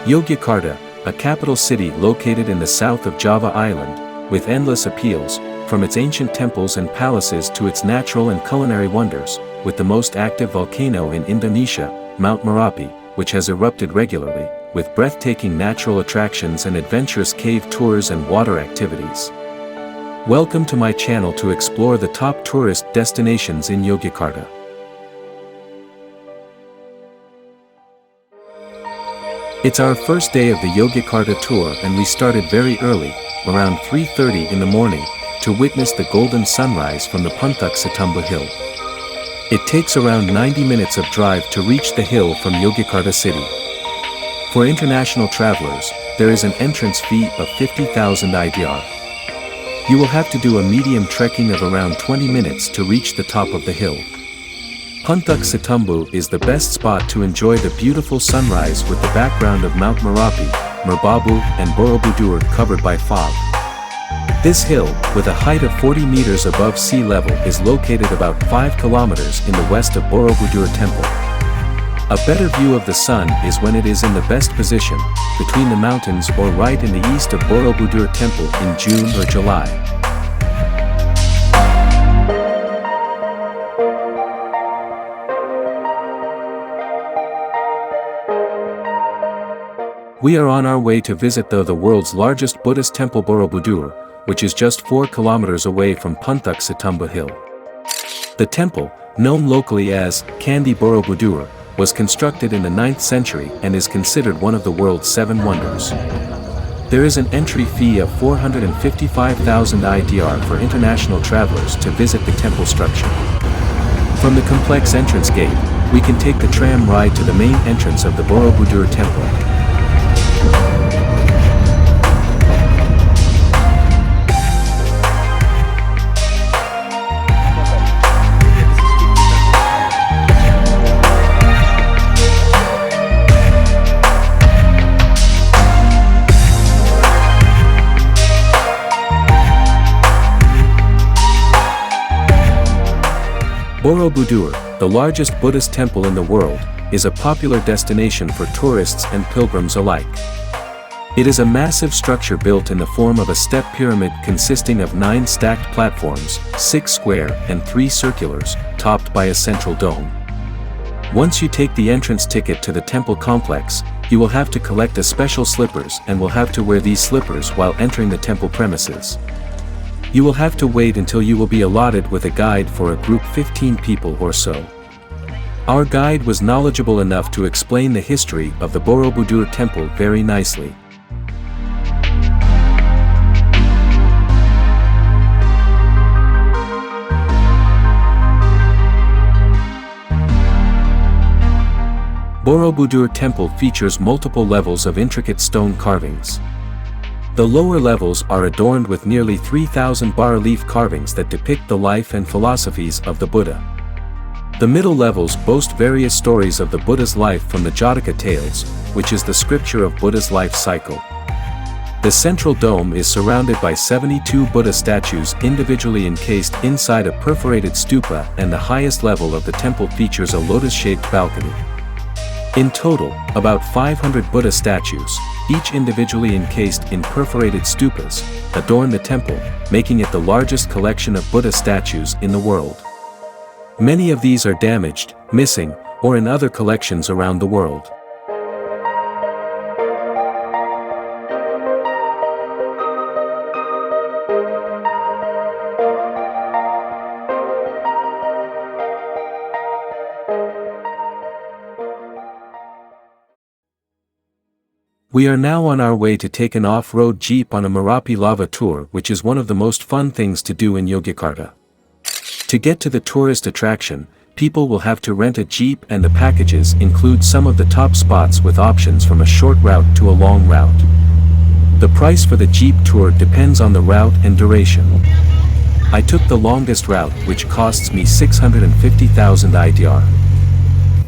Yogyakarta, a capital city located in the south of Java Island, with endless appeals, from its ancient temples and palaces to its natural and culinary wonders, with the most active volcano in Indonesia, Mount Merapi, which has erupted regularly, with breathtaking natural attractions and adventurous cave tours and water activities. Welcome to my channel to explore the top tourist destinations in Yogyakarta. It's our first day of the Yogyakarta tour and we started very early, around 3:30 in the morning, to witness the golden sunrise from the Puncak Setumbu hill. It takes around 90 minutes of drive to reach the hill from Yogyakarta city. For international travelers, there is an entrance fee of 50,000 IDR. You will have to do a medium trekking of around 20 minutes to reach the top of the hill. Puncak Setumbu is the best spot to enjoy the beautiful sunrise with the background of Mount Merapi, Merbabu and Borobudur covered by fog. This hill, with a height of 40 meters above sea level, is located about 5 kilometers in the west of Borobudur Temple. A better view of the sun is when it is in the best position, between the mountains or right in the east of Borobudur Temple in June or July. We are on our way to visit the world's largest Buddhist temple Borobudur, which is just 4 kilometers away from Puncak Setumbu hill. The temple, known locally as Candi Borobudur, was constructed in the 9th century and is considered one of the world's 7 wonders. There is an entry fee of 455,000 IDR for international travelers to visit the temple structure. From the complex entrance gate, we can take the tram ride to the main entrance of the Borobudur Temple. Borobudur, the largest Buddhist temple in the world, is a popular destination for tourists and pilgrims alike. It is a massive structure built in the form of a step pyramid consisting of 9 stacked platforms, 6 square and 3 circulars, topped by a central dome. Once you take the entrance ticket to the temple complex, you will have to collect a special slippers and will have to wear these slippers while entering the temple premises. You will have to wait until you will be allotted with a guide for a group 15 people or so. Our guide was knowledgeable enough to explain the history of the Borobudur Temple very nicely. Borobudur Temple features multiple levels of intricate stone carvings. The lower levels are adorned with nearly 3,000 bas-relief carvings that depict the life and philosophies of the Buddha. The middle levels boast various stories of the Buddha's life from the Jataka tales, which is the scripture of Buddha's life cycle. The central dome is surrounded by 72 Buddha statues individually encased inside a perforated stupa, and the highest level of the temple features a lotus-shaped balcony. In total, about 500 Buddha statues, each individually encased in perforated stupas, adorn the temple, making it the largest collection of Buddha statues in the world. Many of these are damaged, missing, or in other collections around the world. We are now on our way to take an off-road jeep on a Merapi lava tour, which is one of the most fun things to do in Yogyakarta. To get to the tourist attraction, people will have to rent a jeep, and the packages include some of the top spots with options from a short route to a long route. The price for the jeep tour depends on the route and duration. I took the longest route, which costs me 650,000 IDR.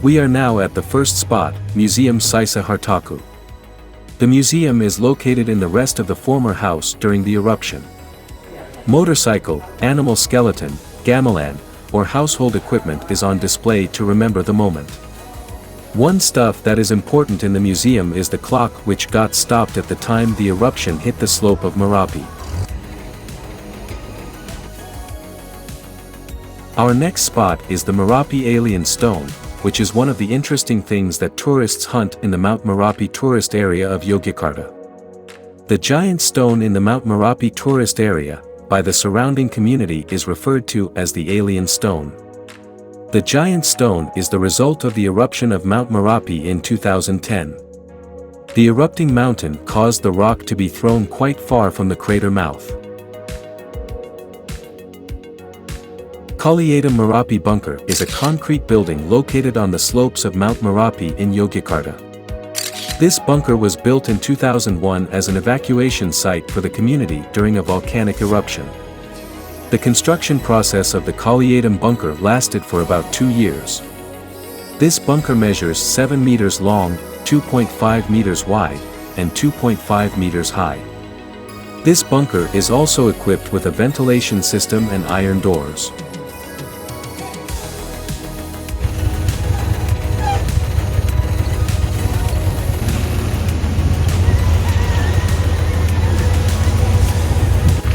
We are now at the first spot, Museum Sisa Hartaku. The museum is located in the rest of the former house during the eruption. Motorcycle, animal skeleton, gamelan, or household equipment is on display to remember the moment. One stuff that is important in the museum is the clock which got stopped at the time the eruption hit the slope of Merapi. Our next spot is the Merapi Alien Stone, which is one of the interesting things that tourists hunt in the Mount Merapi tourist area of Yogyakarta. The giant stone in the Mount Merapi tourist area, by the surrounding community, is referred to as the Alien Stone. The giant stone is the result of the eruption of Mount Merapi in 2010. The erupting mountain caused the rock to be thrown quite far from the crater mouth. Kayang Merapi Bunker is a concrete building located on the slopes of Mount Merapi in Yogyakarta. This bunker was built in 2001 as an evacuation site for the community during a volcanic eruption. The construction process of the Kayang bunker lasted for about 2 years. This bunker measures 7 meters long, 2.5 meters wide, and 2.5 meters high. This bunker is also equipped with a ventilation system and iron doors.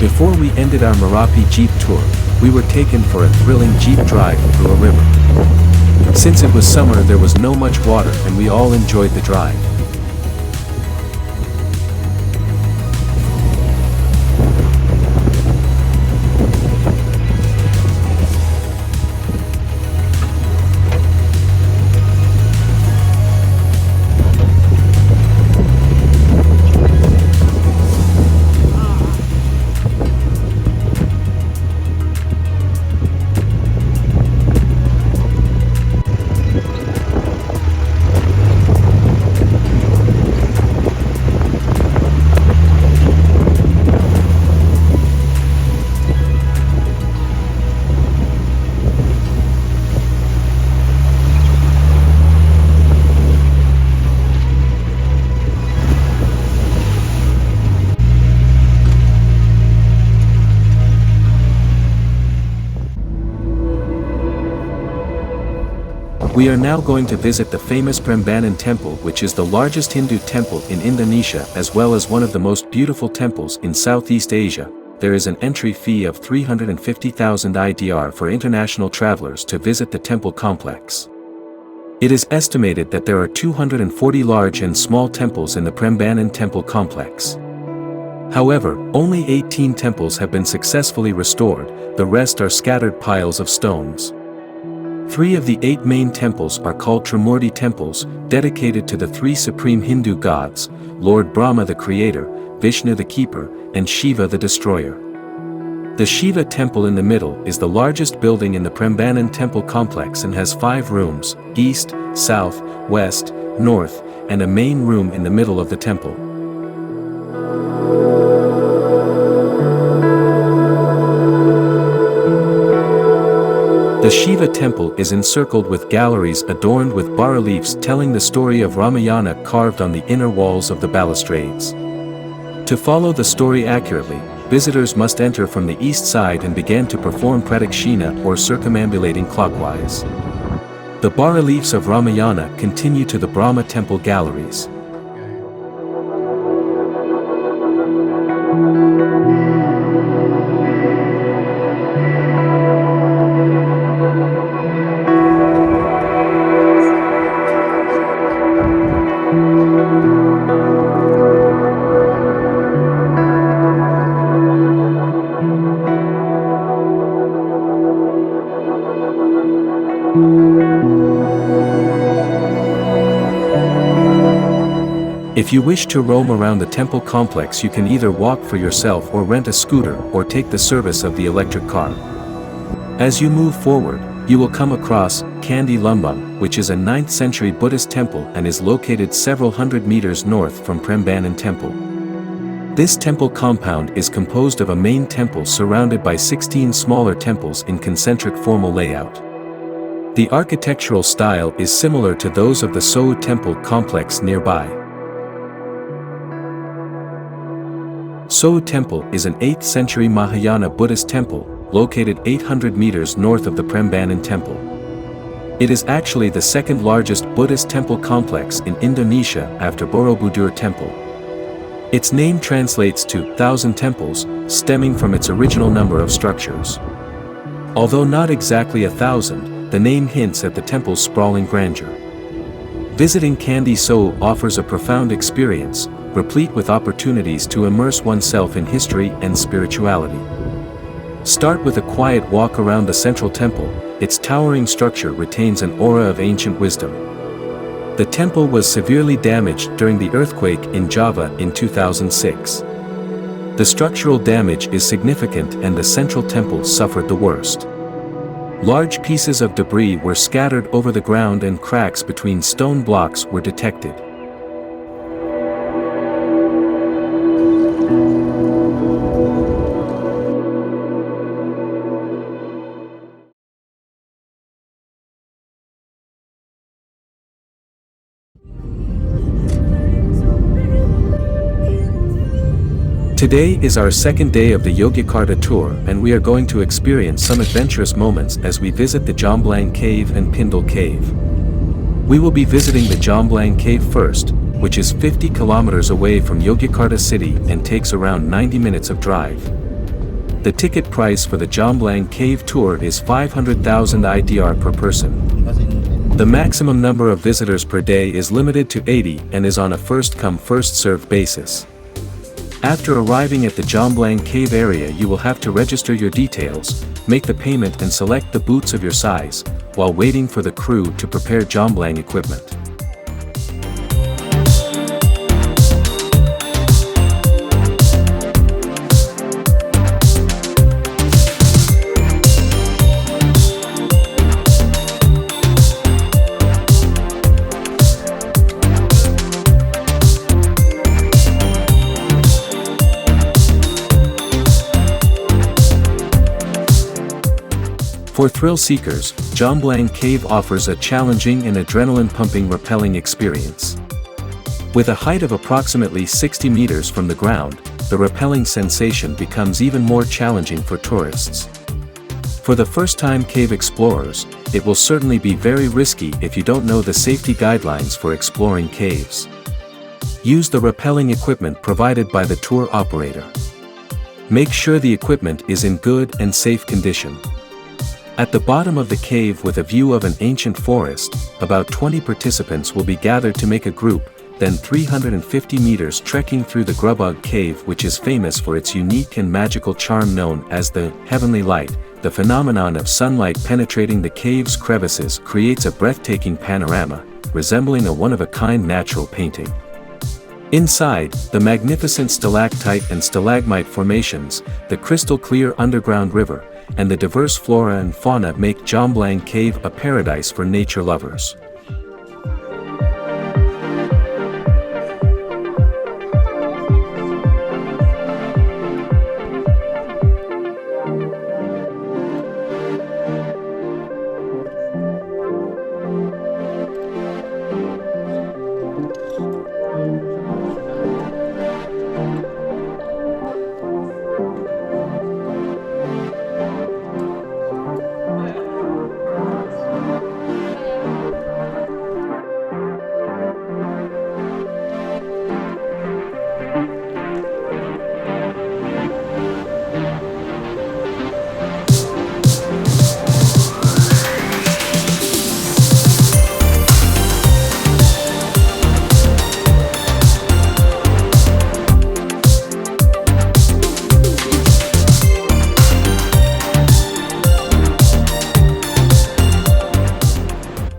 Before we ended our Merapi Jeep tour, we were taken for a thrilling Jeep drive through a river. Since it was summer, there was no much water and we all enjoyed the drive. We are now going to visit the famous Prambanan Temple, which is the largest Hindu temple in Indonesia as well as one of the most beautiful temples in Southeast Asia. There is an entry fee of 350,000 IDR for international travelers to visit the temple complex. It is estimated that there are 240 large and small temples in the Prambanan Temple complex. However, only 18 temples have been successfully restored, the rest are scattered piles of stones. 3 of the 8 main temples are called Trimurti temples, dedicated to the 3 supreme Hindu gods, Lord Brahma the creator, Vishnu the keeper, and Shiva the destroyer. The Shiva temple in the middle is the largest building in the Prambanan temple complex and has 5 rooms, east, south, west, north, and a main room in the middle of the temple. The Shiva temple is encircled with galleries adorned with bas-reliefs telling the story of Ramayana carved on the inner walls of the balustrades. To follow the story accurately, visitors must enter from the east side and begin to perform pradakshina or circumambulating clockwise. The bas-reliefs of Ramayana continue to the Brahma temple galleries. If you wish to roam around the temple complex, you can either walk for yourself or rent a scooter or take the service of the electric car. As you move forward, you will come across Candi Lumbung, which is a 9th century Buddhist temple and is located several hundred meters north from Prambanan Temple. This temple compound is composed of a main temple surrounded by 16 smaller temples in concentric formal layout. The architectural style is similar to those of the Sohu temple complex nearby. Sohu Temple is an 8th century Mahayana Buddhist temple, located 800 meters north of the Prambanan Temple. It is actually the second largest Buddhist temple complex in Indonesia after Borobudur Temple. Its name translates to 1,000 temples, stemming from its original number of structures. Although not exactly 1,000, the name hints at the temple's sprawling grandeur. Visiting Candi Seoul offers a profound experience, replete with opportunities to immerse oneself in history and spirituality. Start with a quiet walk around the central temple. Its towering structure retains an aura of ancient wisdom. The temple was severely damaged during the earthquake in Java in 2006. The structural damage is significant and the central temple suffered the worst. Large pieces of debris were scattered over the ground and cracks between stone blocks were detected. Today is our second day of the Yogyakarta tour and we are going to experience some adventurous moments as we visit the Jomblang Cave and Pindul Cave. We will be visiting the Jomblang Cave first, which is 50 kilometers away from Yogyakarta city and takes around 90 minutes of drive. The ticket price for the Jomblang Cave tour is 500,000 IDR per person. The maximum number of visitors per day is limited to 80 and is on a first-come first-served basis. After arriving at the Jomblang Cave area you will have to register your details, make the payment and select the boots of your size, while waiting for the crew to prepare Jomblang equipment. For thrill seekers, Jomblang Cave offers a challenging and adrenaline-pumping rappelling experience. With a height of approximately 60 meters from the ground, the rappelling sensation becomes even more challenging for tourists. For the first-time cave explorers, it will certainly be very risky if you don't know the safety guidelines for exploring caves. Use the rappelling equipment provided by the tour operator. Make sure the equipment is in good and safe condition. At the bottom of the cave with a view of an ancient forest, about 20 participants will be gathered to make a group, then 350 meters trekking through the Grubug Cave, which is famous for its unique and magical charm known as the heavenly light. The phenomenon of sunlight penetrating the cave's crevices creates a breathtaking panorama, resembling a one-of-a-kind natural painting. Inside, the magnificent stalactite and stalagmite formations, the crystal-clear underground river, and the diverse flora and fauna make Jomblang Cave a paradise for nature lovers.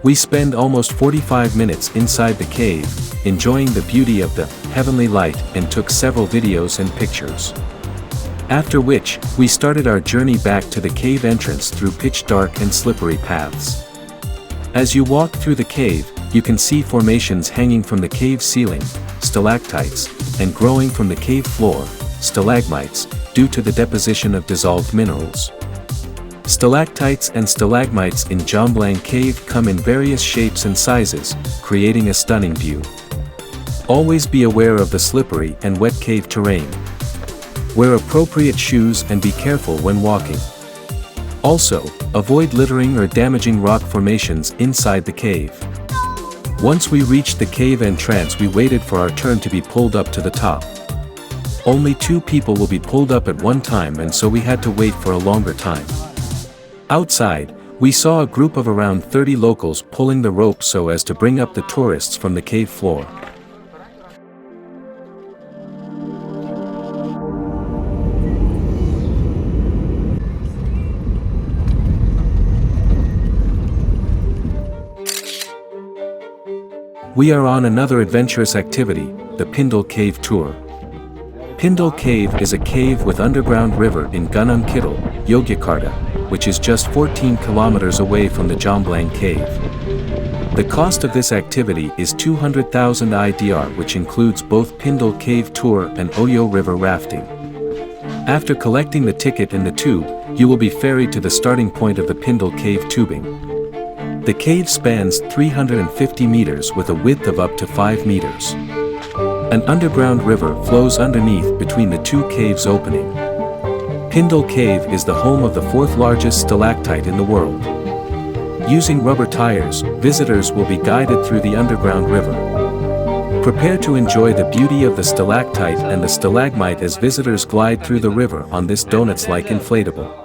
We spend almost 45 minutes inside the cave, enjoying the beauty of the heavenly light and took several videos and pictures. After which, we started our journey back to the cave entrance through pitch dark and slippery paths. As you walk through the cave, you can see formations hanging from the cave ceiling, stalactites, and growing from the cave floor, stalagmites, due to the deposition of dissolved minerals. Stalactites and stalagmites in Jomblang Cave come in various shapes and sizes, creating a stunning view. Always be aware of the slippery and wet cave terrain. Wear appropriate shoes and be careful when walking. Also, avoid littering or damaging rock formations inside the cave. Once we reached the cave entrance, we waited for our turn to be pulled up to the top. Only 2 people will be pulled up at one time, and so we had to wait for a longer time. Outside, we saw a group of around 30 locals pulling the rope so as to bring up the tourists from the cave floor. We are on another adventurous activity, the Pindul Cave Tour. Pindul Cave is a cave with underground river in Gunung Kidul, Yogyakarta, which is just 14 kilometers away from the Jomblang Cave. The cost of this activity is 200,000 IDR, which includes both Pindul Cave Tour and Oyo River Rafting. After collecting the ticket in the tube, you will be ferried to the starting point of the Pindul Cave tubing. The cave spans 350 meters with a width of up to 5 meters. An underground river flows underneath between the 2 caves opening. Pindul Cave is the home of the 4th largest stalactite in the world. Using rubber tires, visitors will be guided through the underground river. Prepare to enjoy the beauty of the stalactite and the stalagmite as visitors glide through the river on this donuts-like inflatable.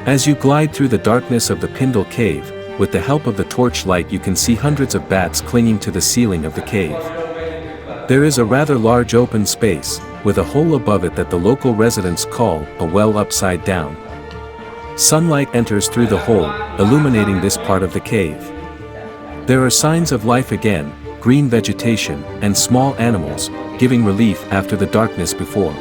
As you glide through the darkness of the Pindul Cave, with the help of the torchlight you can see hundreds of bats clinging to the ceiling of the cave. There is a rather large open space, with a hole above it that the local residents call a well upside down. Sunlight enters through the hole, illuminating this part of the cave. There are signs of life again, green vegetation, and small animals, giving relief after the darkness before.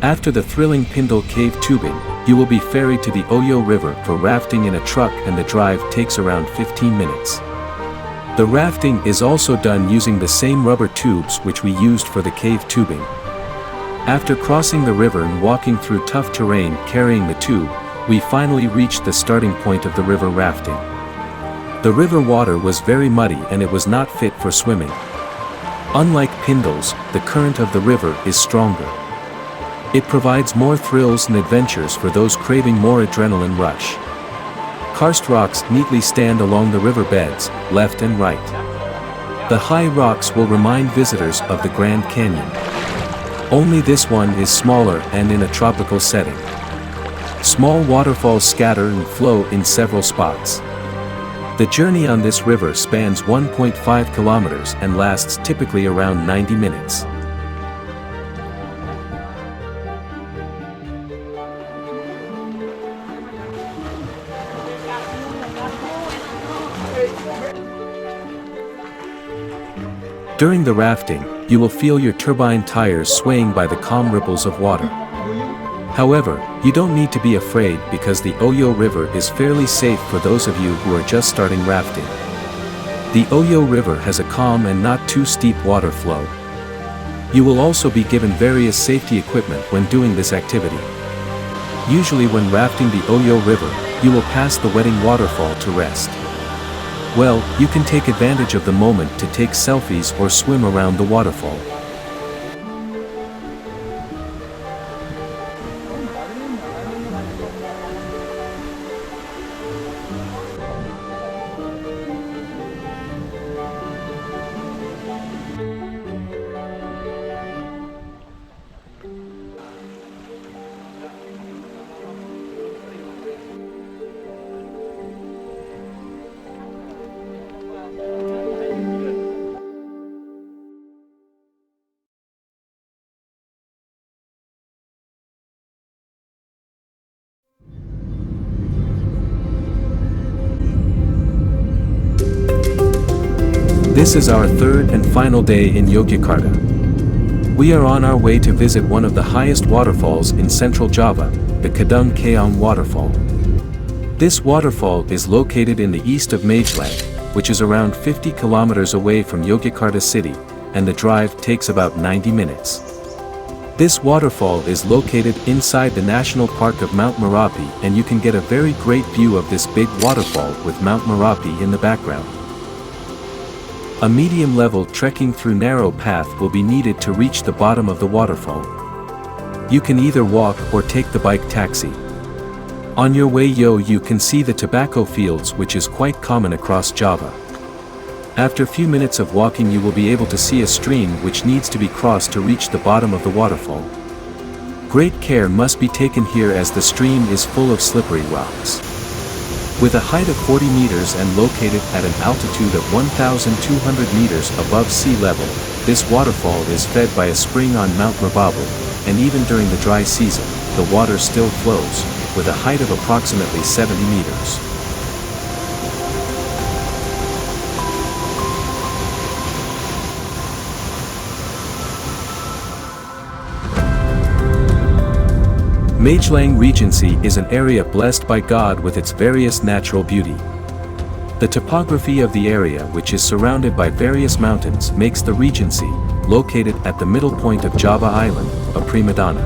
After the thrilling Pindul Cave tubing, you will be ferried to the Oyo River for rafting in a truck, and the drive takes around 15 minutes. The rafting is also done using the same rubber tubes which we used for the cave tubing. After crossing the river and walking through tough terrain carrying the tube, we finally reached the starting point of the river rafting. The river water was very muddy and it was not fit for swimming. Unlike Pindul's, the current of the river is stronger. It provides more thrills and adventures for those craving more adrenaline rush. Karst rocks neatly stand along the river beds, left and right. The high rocks will remind visitors of the Grand Canyon. Only this one is smaller and in a tropical setting. Small waterfalls scatter and flow in several spots. The journey on this river spans 1.5 kilometers and lasts typically around 90 minutes. During the rafting, you will feel your turbine tires swaying by the calm ripples of water. However, you don't need to be afraid because the Oyo River is fairly safe for those of you who are just starting rafting. The Oyo River has a calm and not too steep water flow. You will also be given various safety equipment when doing this activity. Usually when rafting the Oyo River, you will pass the wetting waterfall to rest. Well, you can take advantage of the moment to take selfies or swim around the waterfall. This is our third and final day in Yogyakarta. We are on our way to visit one of the highest waterfalls in central Java, the Kedung Kayang waterfall. This waterfall is located in the east of Magelang, which is around 50 kilometers away from Yogyakarta city, and the drive takes about 90 minutes. This waterfall is located inside the National Park of Mount Merapi, and you can get a very great view of this big waterfall with Mount Merapi in the background. A medium-level trekking through narrow path will be needed to reach the bottom of the waterfall. You can either walk or take the bike taxi. On your way you can see the tobacco fields, which is quite common across Java. After a few minutes of walking you will be able to see a stream which needs to be crossed to reach the bottom of the waterfall. Great care must be taken here as the stream is full of slippery rocks. With a height of 40 meters and located at an altitude of 1,200 meters above sea level, this waterfall is fed by a spring on Mount Merapi, and even during the dry season, the water still flows, with a height of approximately 70 meters. Magelang Regency is an area blessed by God with its various natural beauty. The topography of the area, which is surrounded by various mountains, makes the Regency, located at the middle point of Java Island, a prima donna.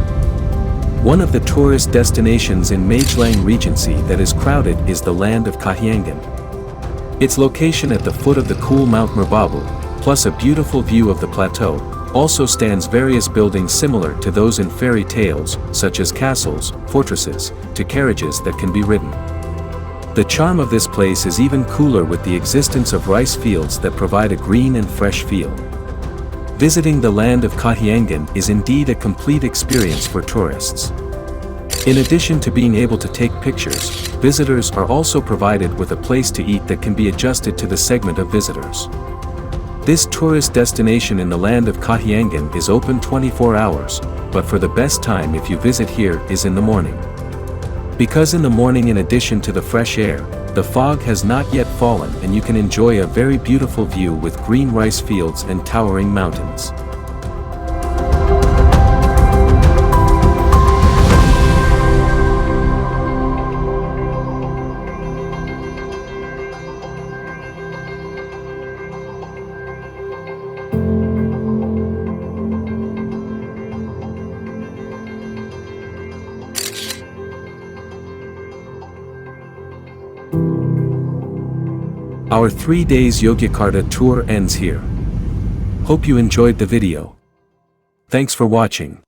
One of the tourist destinations in Magelang Regency that is crowded is the land of Khayangan. Its location at the foot of the cool Mount Merapi, plus a beautiful view of the plateau, also stands various buildings similar to those in fairy tales, such as castles, fortresses, to carriages that can be ridden. The charm of this place is even cooler with the existence of rice fields that provide a green and fresh feel. Visiting the land of Khayangan is indeed a complete experience for tourists. In addition to being able to take pictures, visitors are also provided with a place to eat that can be adjusted to the segment of visitors. This tourist destination in the land of Khayangan is open 24 hours, but for the best time if you visit here is in the morning. Because in the morning, in addition to the fresh air, the fog has not yet fallen and you can enjoy a very beautiful view with green rice fields and towering mountains. Our 3 days Yogyakarta tour ends here. Hope you enjoyed the video. Thanks for watching.